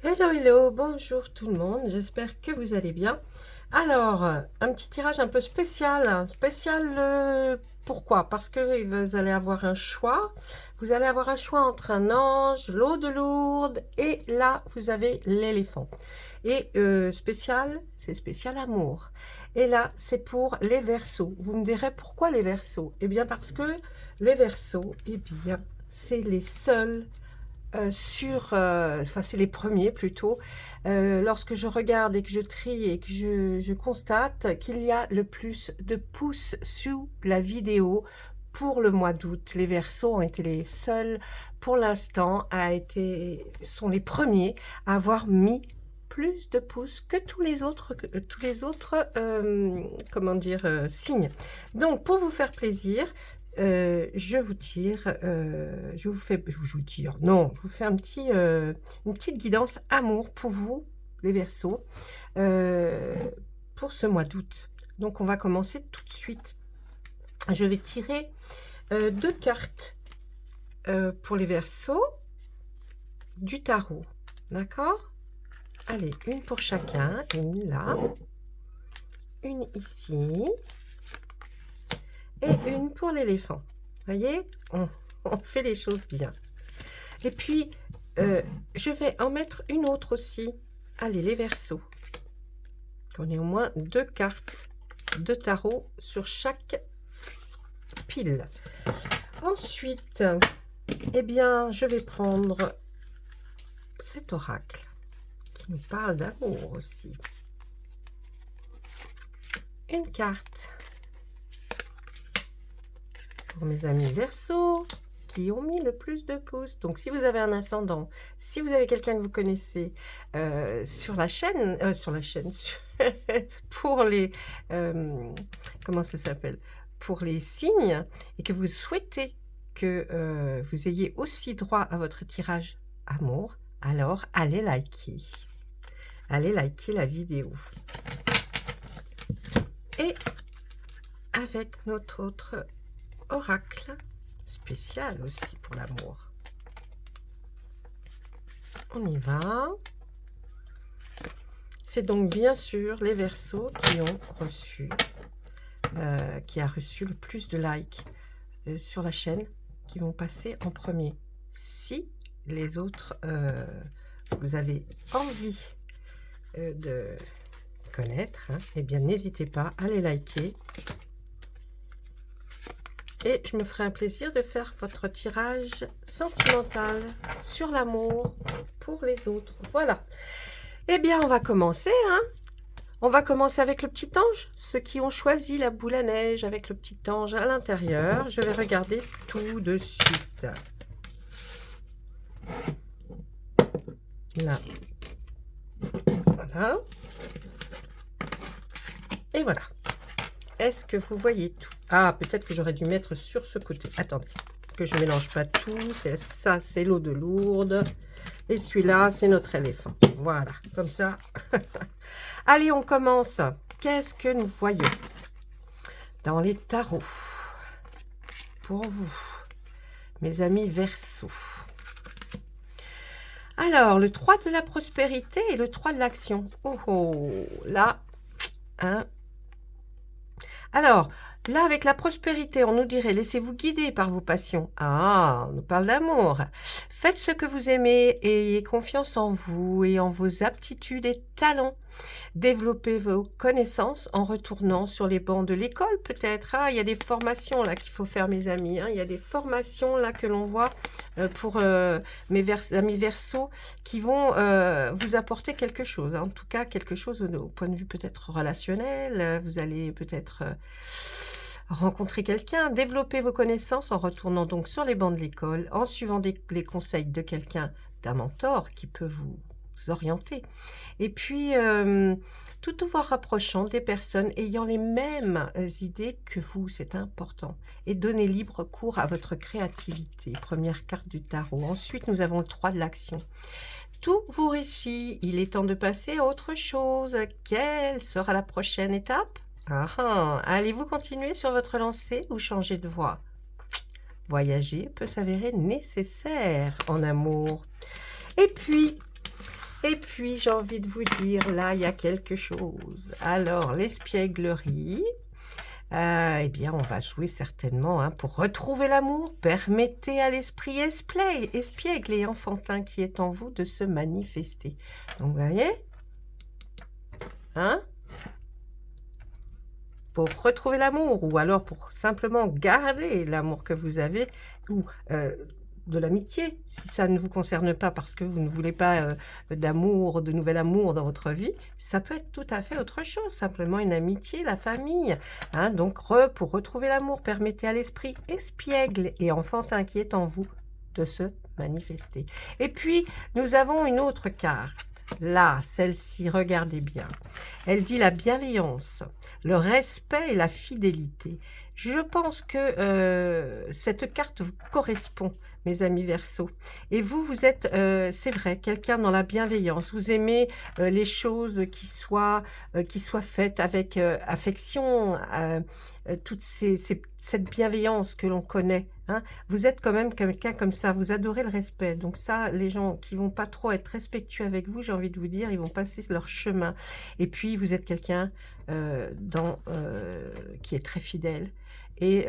Hello, hello, bonjour tout le monde, j'espère que vous allez bien. Alors, un petit tirage un peu spécial, pourquoi? Parce que vous allez avoir un choix, entre un ange, l'eau de Lourdes, et là, vous avez l'éléphant. Et spécial, c'est spécial amour. Et là, c'est pour les Verseaux. Vous me direz pourquoi les Verseaux? Eh bien, parce que les Verseaux, eh bien, c'est les seuls enfin c'est les premiers plutôt, lorsque je regarde et que je trie et que je constate qu'il y a le plus de pouces sous la vidéo pour le mois d'août. Les Verseaux ont été les seuls pour l'instant, sont les premiers à avoir mis plus de pouces que tous les autres comment dire, signes. Donc pour vous faire plaisir, je vous tire, je vous tire, non, je vous fais une petite guidance amour pour vous, les Verseaux, euh, pour ce mois d'août. Donc, on va commencer tout de suite. Je vais tirer deux cartes pour les Verseaux du tarot. D'accord? Allez, une pour chacun, une là, une ici, et une pour l'éléphant. Voyez, on fait les choses bien. Et puis, je vais en mettre une autre aussi. Allez, les Verseaux. On ait au moins deux cartes de tarot sur chaque pile. Ensuite, eh bien, je vais prendre cet oracle qui nous parle d'amour aussi. Une carte pour mes amis Verseaux qui ont mis le plus de pouces. Donc, si vous avez un ascendant, si vous avez quelqu'un que vous connaissez sur la chaîne, pour les, comment ça s'appelle, pour les signes, et que vous souhaitez que vous ayez aussi droit à votre tirage amour, alors allez liker. Allez liker la vidéo. Et avec notre autre oracle, spécial aussi pour l'amour. On y va. C'est donc bien sûr les Verseaux qui a reçu le plus de likes sur la chaîne, qui vont passer en premier. Si les autres, vous avez envie de connaître, hein, eh bien n'hésitez pas à les liker. Et je me ferai un plaisir de faire votre tirage sentimental sur l'amour pour les autres. Voilà. Eh bien, on va commencer. Hein. On va commencer avec le petit ange. Ceux qui ont choisi la boule à neige avec le petit ange à l'intérieur. Je vais regarder tout de suite. Là. Voilà. Et voilà. Est-ce que vous voyez tout? Ah, peut-être que j'aurais dû mettre sur ce côté. Attendez, que je ne mélange pas tout. Ça, c'est l'eau de Lourdes. Et celui-là, c'est notre éléphant. Voilà, comme ça. Allez, on commence. Qu'est-ce que nous voyons dans les tarots pour vous, mes amis Verseaux? Alors, le 3 de la prospérité et le 3 de l'action. Oh, oh, là, hein. Alors, là, avec la prospérité, on nous dirait, laissez-vous guider par vos passions. Ah, on nous parle d'amour. Faites ce que vous aimez, ayez confiance en vous et en vos aptitudes et talents. Développez vos connaissances en retournant sur les bancs de l'école, peut-être. Ah, il y a des formations là qu'il faut faire, mes amis. Hein. Il y a des formations là que l'on voit pour mes amis Verseaux qui vont vous apporter quelque chose. Hein. En tout cas, quelque chose au point de vue peut-être relationnel. Vous allez peut-être rencontrer quelqu'un. Développez vos connaissances en retournant donc sur les bancs de l'école, en suivant les conseils de quelqu'un, d'un mentor qui peut vous orienter. Et puis, tout en vous rapprochant des personnes ayant les mêmes idées que vous, c'est important. Et donnez libre cours à votre créativité. Première carte du tarot. Ensuite, nous avons le 3 de l'action. Tout vous réussit. Il est temps de passer à autre chose. Quelle sera la prochaine étape? Allez-vous continuer sur votre lancée ou changer de voie? Voyager peut s'avérer nécessaire en amour. Et puis, Et puis, j'ai envie de vous dire, là, il y a quelque chose. Alors, l'espièglerie, eh bien, on va jouer certainement pour retrouver l'amour. Permettez à l'esprit espiègle et enfantin qui est en vous de se manifester. Donc, vous voyez, hein, pour retrouver l'amour, ou alors pour simplement garder l'amour que vous avez, ou de l'amitié, si ça ne vous concerne pas parce que vous ne voulez pas d'amour, de nouvel amour dans votre vie, ça peut être tout à fait autre chose, simplement une amitié, la famille. Hein, donc, pour retrouver l'amour, permettez à l'esprit espiègle et enfantin qui est en vous de se manifester. Et puis, nous avons une autre carte. Là, celle-ci, regardez bien. Elle dit la bienveillance, le respect et la fidélité. Je pense que cette carte vous correspond, mes amis Verseau. Et vous, vous êtes, c'est vrai, quelqu'un dans la bienveillance. Vous aimez les choses qui soient faites avec affection, toute cette bienveillance que l'on connaît. Hein. Vous êtes quand même quelqu'un comme ça, vous adorez le respect. Donc ça, les gens qui vont pas trop être respectueux avec vous, j'ai envie de vous dire, ils vont passer leur chemin. Et puis, vous êtes quelqu'un qui est très fidèle. Et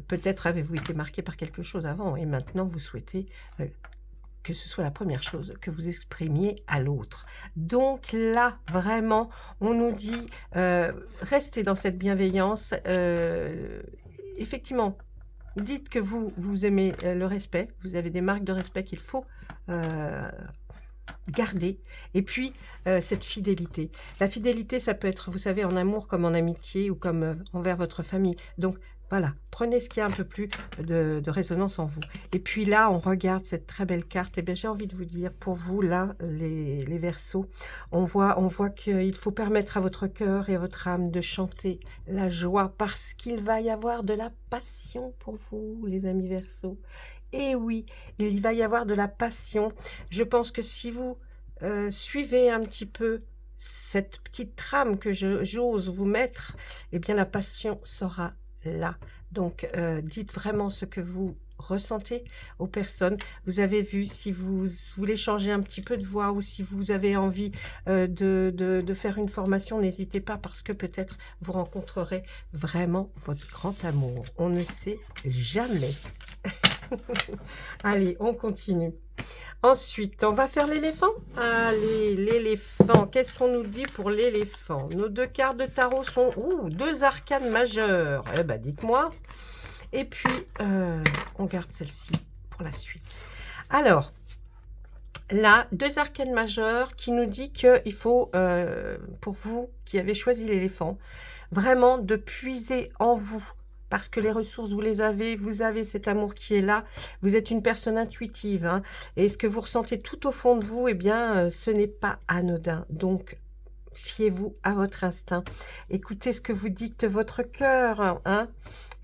peut-être avez-vous été marqué par quelque chose avant et maintenant vous souhaitez que ce soit la première chose que vous exprimiez à l'autre. Donc là, vraiment, on nous dit, restez dans cette bienveillance. Effectivement, dites que vous aimez le respect, vous avez des marques de respect qu'il faut garder. Et puis, cette fidélité. La fidélité, ça peut être, vous savez, en amour comme en amitié ou comme envers votre famille. Donc, voilà, prenez ce qui a un peu plus de résonance en vous. Et puis là, on regarde cette très belle carte. Et bien, j'ai envie de vous dire, pour vous, là, les Verseaux, on voit qu'il faut permettre à votre cœur et à votre âme de chanter la joie parce qu'il va y avoir de la passion pour vous, les amis Verseaux. Et oui, il va y avoir de la passion. Je pense que si vous suivez un petit peu cette petite trame que j'ose vous mettre, eh bien la passion sera là. Donc, dites vraiment ce que vous ressentez aux personnes. Vous avez vu, si vous voulez changer un petit peu de voix ou si vous avez envie de faire une formation, n'hésitez pas parce que peut-être vous rencontrerez vraiment votre grand amour. On ne sait jamais. Allez, on continue. Ensuite, on va faire l'éléphant. Allez, l'éléphant. Qu'est-ce qu'on nous dit pour l'éléphant? Nos deux cartes de tarot sont deux arcanes majeures. Eh ben, dites-moi. Et puis, on garde celle-ci pour la suite. Alors, là, deux arcanes majeures qui nous dit qu'il faut, pour vous qui avez choisi l'éléphant, vraiment de puiser en vous. Parce que les ressources, vous avez cet amour qui est là. Vous êtes une personne intuitive. Hein, et ce que vous ressentez tout au fond de vous, eh bien, ce n'est pas anodin. Donc, fiez-vous à votre instinct. Écoutez ce que vous dicte votre cœur. Hein,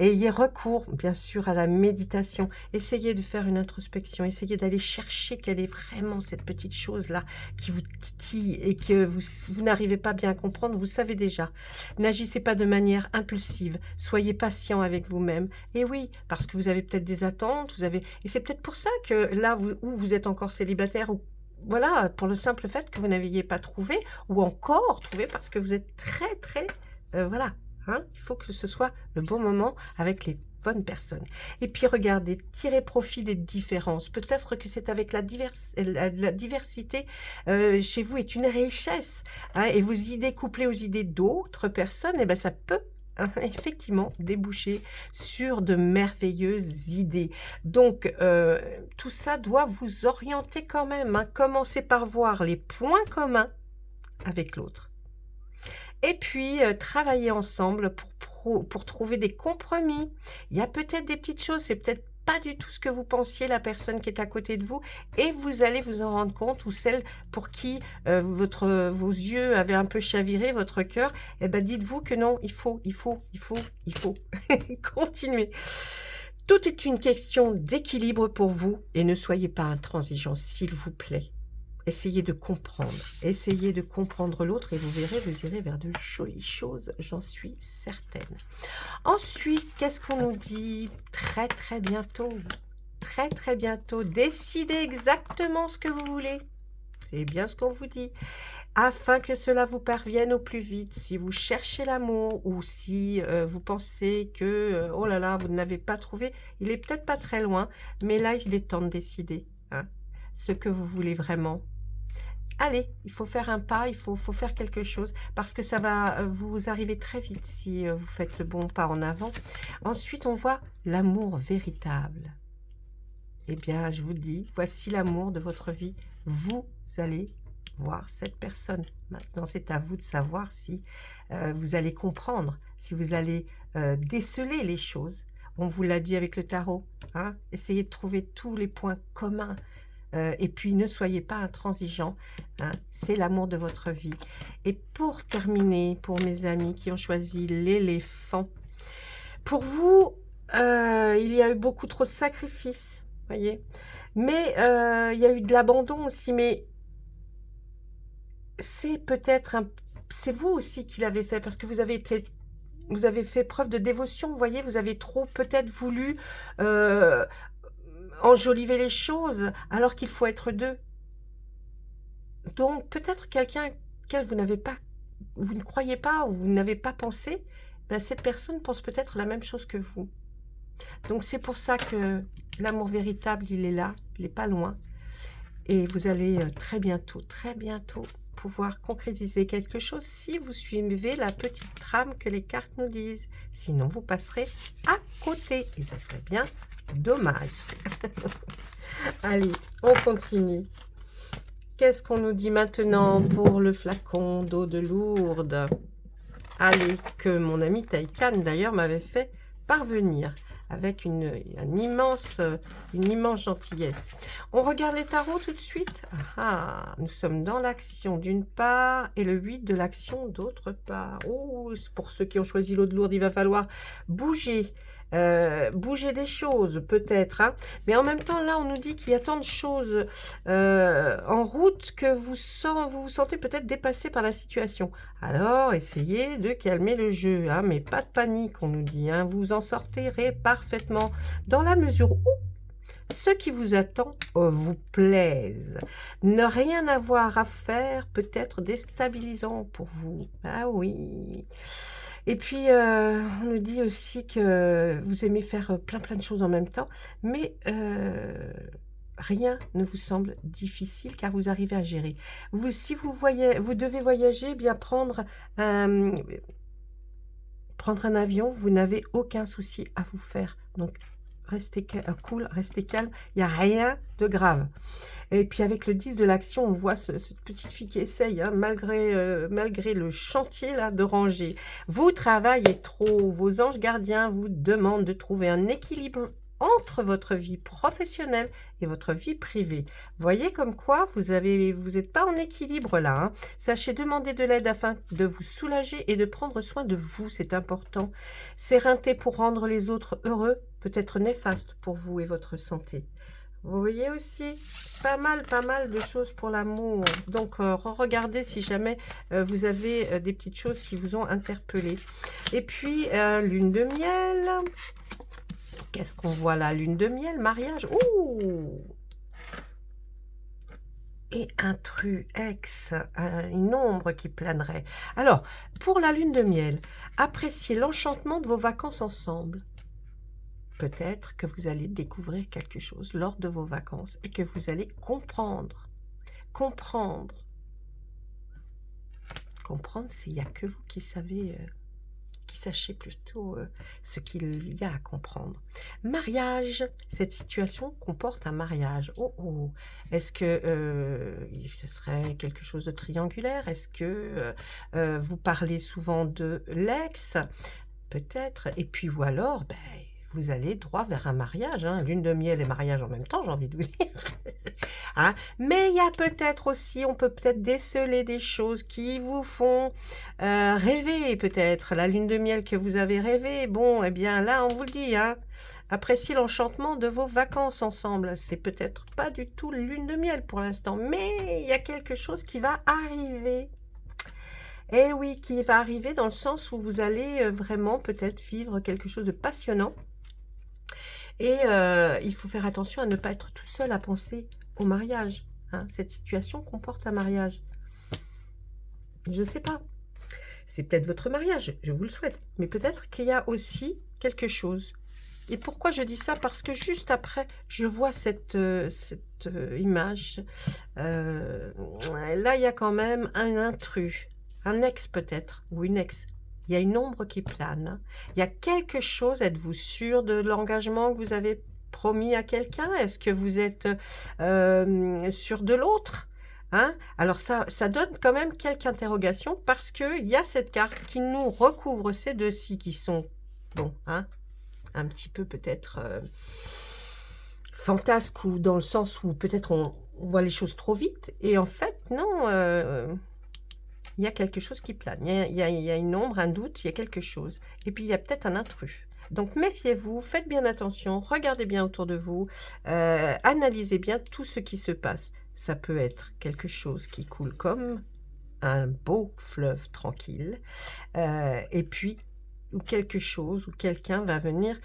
ayez recours, bien sûr, à la méditation. Essayez de faire une introspection. Essayez d'aller chercher quelle est vraiment cette petite chose-là qui vous titille et que vous n'arrivez pas bien à comprendre. Vous savez déjà. N'agissez pas de manière impulsive. Soyez patient avec vous-même. Et oui, parce que vous avez peut-être des attentes. Et c'est peut-être pour ça que là où vous êtes encore célibataire ou voilà, pour le simple fait que vous n'aviez pas trouvé ou encore trouvé parce que vous êtes très, très... voilà. Hein, il faut que ce soit le bon moment avec les bonnes personnes. Et puis regardez, tirez profit des différences. Peut-être que c'est avec la diversité chez vous est une richesse. Hein, et vos idées couplées aux idées d'autres personnes, eh ben, ça peut effectivement déboucher sur de merveilleuses idées. Donc, tout ça doit vous orienter quand même. Hein. Commencez par voir les points communs avec l'autre. Et puis, travailler ensemble pour trouver des compromis. Il y a peut-être des petites choses, c'est peut-être pas du tout ce que vous pensiez, la personne qui est à côté de vous, et vous allez vous en rendre compte, ou celle pour qui vos yeux avaient un peu chaviré, votre cœur, eh ben dites-vous que non, il faut continuer. Tout est une question d'équilibre pour vous, et ne soyez pas intransigeants, s'il vous plaît. Essayez de comprendre l'autre et vous verrez, vous irez vers de jolies choses, j'en suis certaine. Ensuite, qu'est-ce qu'on nous dit? Très bientôt, décidez exactement ce que vous voulez. c'est bien ce qu'on vous dit. Afin que cela vous parvienne au plus vite, si vous cherchez l'amour ou si vous pensez que, oh là là, vous ne l'avez pas trouvé, il est peut-être pas très loin, mais là, il est temps de décider hein, ce que vous voulez vraiment. Allez, il faut faire un pas, il faut faire quelque chose, parce que ça va vous arriver très vite si vous faites le bon pas en avant. Ensuite, on voit l'amour véritable. Eh bien, je vous dis, voici l'amour de votre vie. Vous allez voir cette personne. Maintenant, c'est à vous de savoir si vous allez comprendre, si vous allez déceler les choses. On vous l'a dit avec le tarot. Hein? Essayez de trouver tous les points communs. Et puis, ne soyez pas intransigeants. Hein? C'est l'amour de votre vie. Et pour terminer, pour mes amis qui ont choisi l'éléphant, pour vous, il y a eu beaucoup trop de sacrifices. Voyez, mais il y a eu de l'abandon aussi, mais c'est peut-être c'est vous aussi qui l'avez fait parce que vous avez fait preuve de dévotion. Vous voyez, vous avez trop peut-être voulu enjoliver les choses alors qu'il faut être deux. Donc peut-être quelqu'un auquel vous ne croyez pas ou vous n'avez pas pensé, ben, cette personne pense peut-être la même chose que vous. Donc c'est pour ça que l'amour véritable, il est là, il n'est pas loin. Et vous allez très bientôt pouvoir concrétiser quelque chose si vous suivez la petite trame que les cartes nous disent. Sinon, vous passerez à côté et ça serait bien dommage. Allez, on continue. Qu'est-ce qu'on nous dit maintenant pour le flacon d'eau de Lourdes? Allez, que mon ami Taïkan d'ailleurs m'avait fait parvenir avec une immense gentillesse. On regarde les tarots tout de suite. Ah, nous sommes dans l'action d'une part et le 8 de l'action d'autre part. Oh, pour ceux qui ont choisi l'eau de Lourdes, il va falloir bouger. Bouger des choses peut-être hein. Mais en même temps là on nous dit qu'il y a tant de choses en route que vous vous sentez peut-être dépassé par la situation. Alors essayez de calmer le jeu hein, mais pas de panique on nous dit hein. Vous en sortirez parfaitement dans la mesure où ce qui vous attend vous plaise. Ne rien avoir à faire peut être déstabilisant pour vous. Ah oui. Et puis, on nous dit aussi que vous aimez faire plein de choses en même temps, mais rien ne vous semble difficile car vous arrivez à gérer. Si vous devez voyager, eh bien prendre un avion, vous n'avez aucun souci à vous faire. Donc, restez cool, restez calme, il n'y a rien de grave. Et puis avec le 10 de l'action, on voit cette petite fille qui essaye, hein, malgré le chantier là, de ranger. Vous travaillez trop, vos anges gardiens vous demandent de trouver un équilibre entre votre vie professionnelle et votre vie privée. Voyez comme quoi vous n'êtes pas en équilibre là. Hein. Sachez demander de l'aide afin de vous soulager et de prendre soin de vous, c'est important. S'éreinter pour rendre les autres heureux peut être néfaste pour vous et votre santé. Vous voyez aussi pas mal de choses pour l'amour. Donc, regardez si jamais vous avez des petites choses qui vous ont interpellé. Et puis, lune de miel. Qu'est-ce qu'on voit là? Lune de miel, mariage. Ouh! Et intrus, ex, une ombre qui planerait. Alors, pour la lune de miel, appréciez l'enchantement de vos vacances ensemble. Peut-être que vous allez découvrir quelque chose lors de vos vacances et que vous allez comprendre. Comprendre, il n'y a que vous qui savez, qui sachez plutôt ce qu'il y a à comprendre. Mariage, cette situation comporte un mariage. Oh oh, est-ce que ce serait quelque chose de triangulaire? Est-ce que vous parlez souvent de l'ex? Peut-être. Et puis ou alors, ben, vous allez droit vers un mariage, hein, lune de miel et mariage en même temps, j'ai envie de vous dire. Hein. Mais il y a peut-être aussi, on peut peut-être déceler des choses qui vous font rêver, peut-être. La lune de miel que vous avez rêvé, bon, eh bien là, on vous le dit, hein, appréciez l'enchantement de vos vacances ensemble. C'est peut-être pas du tout lune de miel pour l'instant, mais il y a quelque chose qui va arriver. Eh oui, qui va arriver dans le sens où vous allez vraiment peut-être vivre quelque chose de passionnant. Et il faut faire attention à ne pas être tout seul à penser au mariage. hein, cette situation comporte un mariage. Je ne sais pas. C'est peut-être votre mariage, je vous le souhaite. Mais peut-être qu'il y a aussi quelque chose. Et pourquoi je dis ça? Parce que juste après, je vois cette image. Là, il y a quand même un intrus, un ex peut-être, ou une ex. Il y a une ombre qui plane. Il y a quelque chose. Êtes-vous sûr de l'engagement que vous avez promis à quelqu'un? Est-ce que vous êtes sûr de l'autre? Hein? Alors ça donne quand même quelques interrogations parce qu'il y a cette carte qui nous recouvre ces deux-ci qui sont, bon, hein, un petit peu peut-être fantasque, ou dans le sens où peut-être on voit les choses trop vite. Et en fait, non, il y a quelque chose qui plane. Il y a une ombre, un doute, il y a quelque chose. Et puis, il y a peut-être un intrus. Donc, méfiez-vous, faites bien attention, regardez bien autour de vous, analysez bien tout ce qui se passe. Ça peut être quelque chose qui coule comme un beau fleuve tranquille, et puis ou quelque chose, ou quelqu'un va venir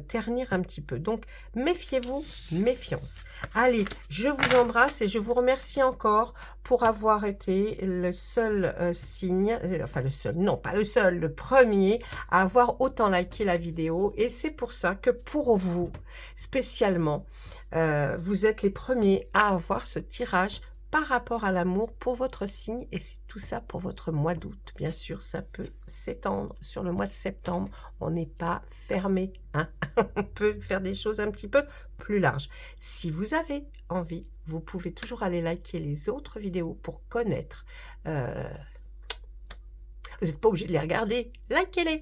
ternir un petit peu. Donc, méfiez-vous, méfiance. Allez, je vous embrasse et je vous remercie encore pour avoir été le seul signe, enfin le seul, non pas le seul, le premier à avoir autant liké la vidéo. Et c'est pour ça que pour vous, spécialement, vous êtes les premiers à avoir ce tirage par rapport à l'amour pour votre signe, et c'est tout ça pour votre mois d'août. Bien sûr, ça peut s'étendre sur le mois de septembre. On n'est pas fermé, hein. On peut faire des choses un petit peu plus larges. Si vous avez envie, vous pouvez toujours aller liker les autres vidéos pour connaître. Vous n'êtes pas obligé de les regarder, likez-les,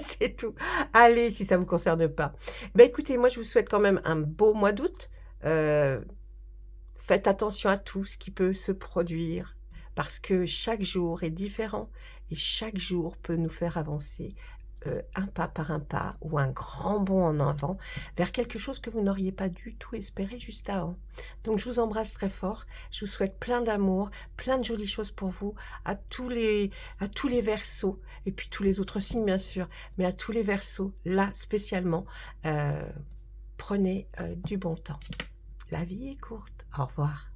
c'est tout. Allez, si ça ne vous concerne pas. Ben, écoutez, moi je vous souhaite quand même un beau mois d'août. Faites attention à tout ce qui peut se produire, parce que chaque jour est différent et chaque jour peut nous faire avancer un pas par un pas, ou un grand bond en avant vers quelque chose que vous n'auriez pas du tout espéré juste avant. Donc je vous embrasse très fort, je vous souhaite plein d'amour, plein de jolies choses pour vous, à tous les Verseaux, et puis tous les autres signes bien sûr, mais à tous les Verseaux, là spécialement, prenez du bon temps. La vie est courte. Au revoir.